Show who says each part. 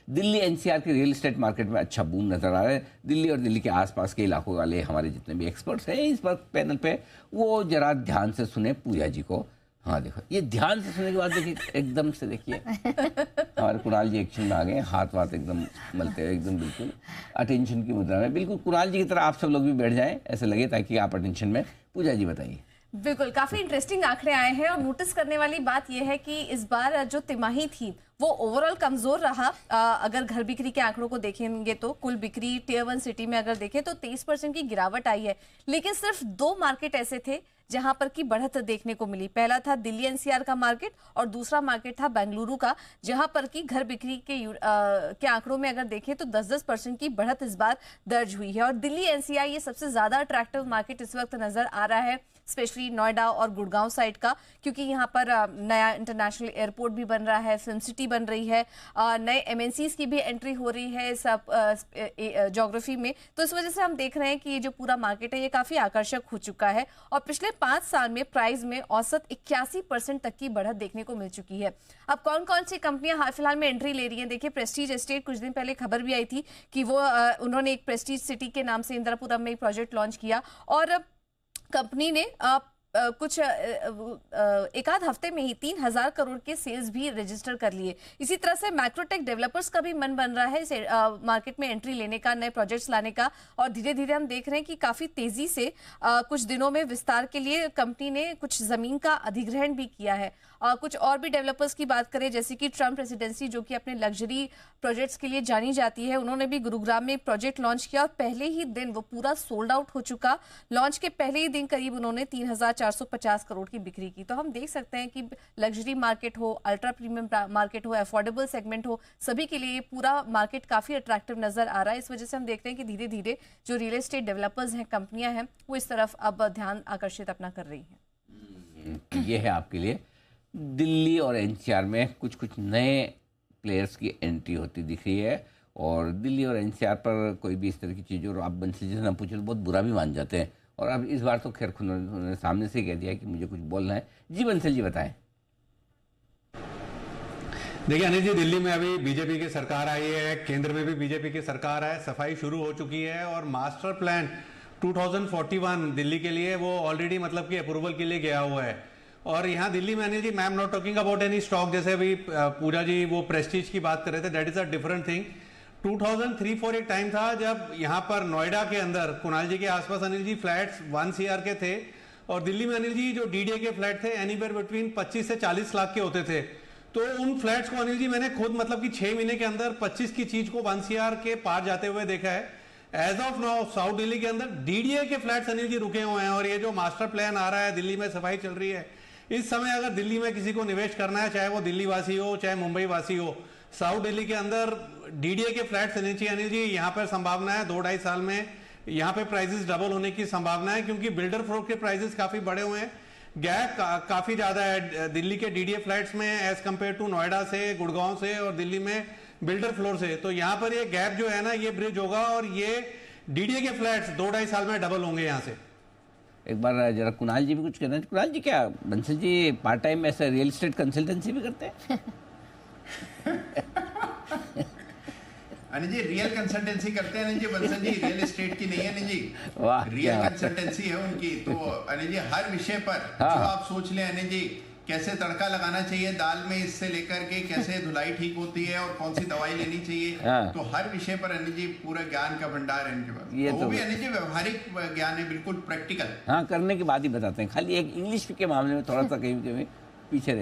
Speaker 1: Delhi NCR के real estate market में अच्छा बूम नजर आ रहा है। दिल्ली और दिल्ली के आसपास के इलाकों वाले हमारे जितने भी एक्सपर्ट्स हैं इस वक्त पैनल पे, वो जरा ध्यान से सुने पूजा जी को। हाँ देखो, ये ध्यान से सुनने के बाद देखिए, एकदम से देखिए हमारे कुणाल जी एक्शन में आ गए, हाथ वाथ एकदम मलते हुए, एकदम बिल्कुल अटेंशन की मुद्रा में। बिल्कुल कुणाल जी की तरह आप सब लोग भी बैठ जाएं ऐसे लगे, ताकि आप अटेंशन में। पूजा जी बताइए।
Speaker 2: बिल्कुल, काफी इंटरेस्टिंग आंकड़े आए हैं और नोटिस करने वाली बात यह है कि इस बार जो तिमाही थी वो ओवरऑल कमजोर रहा। अगर घर बिक्री के आंकड़ों को देखेंगे तो कुल बिक्री टियर 1 सिटी में अगर देखें तो 23% की गिरावट आई है। लेकिन सिर्फ 2 मार्केट ऐसे थे जहां पर की बढ़त देखने को मिली। पहला था दिल्ली एनसीआर का मार्केट और दूसरा मार्केट था बेंगलुरु का, जहां पर की घर बिक्री के आंकड़ों में अगर देखें तो 10-10% की बढ़त इस बार दर्ज हुई है। और दिल्ली एनसीआर ये सबसे ज्यादा अट्रैक्टिव मार्केट इस वक्त नजर आ रहा है, स्पेशली नोएडा और गुड़गांव साइड का, क्योंकि यहाँ पर नया इंटरनेशनल एयरपोर्ट भी बन रहा है, फिल्म सिटी बन रही है, नए एमएनसीज की भी एंट्री हो रही है सब ज्योग्राफी में। तो इस वजह से हम देख रहे हैं कि ये जो पूरा मार्केट है ये काफी आकर्षक हो चुका है और पिछले 5 साल में प्राइस में औसत 81% तक की बढ़त देखने को मिल चुकी है। अब कौन कौन सी कंपनियां हाल फिलहाल में एंट्री ले रही हैं? देखिए, प्रेस्टीज एस्टेट, कुछ दिन पहले खबर भी आई थी कि वो उन्होंने एक प्रेस्टीज सिटी के नाम से इंदिरापुरम में एक प्रोजेक्ट लॉन्च किया और कंपनी ने कुछ एक आध हफ्ते में ही 3000 करोड़ के सेल्स भी रजिस्टर कर लिए। इसी तरह से मैक्रोटेक डेवलपर्स का भी मन बन रहा है इस मार्केट में एंट्री लेने का, नए प्रोजेक्ट्स लाने का, और धीरे धीरे हम देख रहे हैं कि काफी तेजी से कुछ दिनों में विस्तार के लिए कंपनी ने कुछ जमीन का अधिग्रहण भी किया है। कुछ और भी डेवलपर्स की बात करें, जैसे कि ट्रम्प रेसिडेंसी जो कि अपने लग्जरी प्रोजेक्ट्स के लिए जानी जाती है, उन्होंने भी गुरुग्राम में एक प्रोजेक्ट लॉन्च किया और पहले ही दिन वो पूरा सोल्ड आउट हो चुका। लॉन्च के पहले ही दिन करीब उन्होंने 3450 करोड़ की बिक्री की। तो हम देख सकते हैं कि लग्जरी मार्केट हो, अल्ट्रा प्रीमियम मार्केट हो, अफोर्डेबल सेगमेंट हो, सभी के लिए पूरा मार्केट काफी अट्रैक्टिव नजर आ रहा है। इस वजह से हम देखते हैं कि धीरे धीरे जो रियल एस्टेट डेवलपर्स हैं, कंपनियां हैं, वो इस तरफ अब ध्यान आकर्षित अपना कर रही हैं।
Speaker 1: ये है आपके लिए दिल्ली और एनसीआर में कुछ कुछ नए प्लेयर्स की एंट्री होती दिख रही है। और दिल्ली और एनसीआर पर कोई भी इस तरह की चीज़ और आप बंसल जी से ना पूछे तो बहुत बुरा भी मान जाते हैं। और अब इस बार तो खैर उन्होंने सामने से कह दिया कि मुझे कुछ बोलना है। जी बंसल जी बताएं।
Speaker 3: देखिए अनिल जी, दिल्ली में अभी बीजेपी की सरकार आई है, केंद्र में भी बीजेपी की सरकार है, सफाई शुरू हो चुकी है और मास्टर प्लान 2041 दिल्ली के लिए वो ऑलरेडी मतलब कि अप्रूवल के लिए गया हुआ है। और यहाँ दिल्ली में अनिल जी, मैं am not talking about any stock, जैसे अभी पूजा जी वो प्रेस्टीज की बात कर रहे थे, that is a different thing. 2003-4 एक टाइम था जब यहाँ पर नोएडा के अंदर कुणाल जी के आसपास अनिल जी फ्लैट्स 1 CR के थे और दिल्ली में अनिल जी जो डीडीए के फ्लैट थे एनीवेयर बिटवीन 25 से 40 लाख के होते थे। तो उन फ्लैट्स को अनिल जी मैंने खुद मतलब कि 6 महीने के अंदर 25 की चीज को 1 CR के पार जाते हुए देखा है। As of now south Delhi के अंदर डीडीए के फ्लैट्स अनिल जी रुके हुए हैं और ये जो मास्टर प्लान आ रहा है, दिल्ली में सफाई चल रही है, इस समय अगर दिल्ली में किसी को निवेश करना है, चाहे वो दिल्ली वासी हो चाहे मुंबई वासी हो, साउथ दिल्ली के अंदर डीडीए के फ्लैट्स लेने चाहिए अनिल जी। यहाँ पर संभावना है 2-2.5 साल में यहाँ पे प्राइसेस डबल होने की संभावना है, क्योंकि बिल्डर फ्लोर के प्राइसेस काफी बढ़े हुए हैं। गैप काफी ज्यादा है दिल्ली के डीडीए फ्लैट्स में एज कंपेयर टू नोएडा से, गुड़गांव से और दिल्ली में बिल्डर फ्लोर से। तो यहाँ पर ये गैप जो है ना, ये ब्रिज होगा और ये डीडीए के फ्लैट्स 2-2.5 साल में डबल होंगे यहाँ से।
Speaker 1: एक बार जरा कुणाल जी भी कुछ कहना है। कुणाल जी, क्या बंसल जी पार्ट टाइम ऐसा रियल एस्टेट कंसल्टेंसी भी करते हैं?
Speaker 4: अनिल जी रियल कंसल्टेंसी करते हैं अनिल जी, बंसल जी रियल एस्टेट की नहीं है अनिल जी, रियल कंसल्टेंसी है उनकी। तो अनिल जी हर विषय पर जो आप सोच लें अनिल जी, कैसे तड़का लगाना चाहिए दाल में इससे लेकर के कैसे धुलाई ठीक होती है और कौन सी दवाई लेनी चाहिए, तो हर विषय पर अनिल जी पूरा ज्ञान का भंडार है इनके पास। ये तो वो भी अनिल जी व्यवहारिक ज्ञान है, बिल्कुल प्रैक्टिकल।
Speaker 1: हाँ, करने के बाद ही बताते हैं, खाली एक इंग्लिश के मामले में थोड़ा सा कहीं पीछे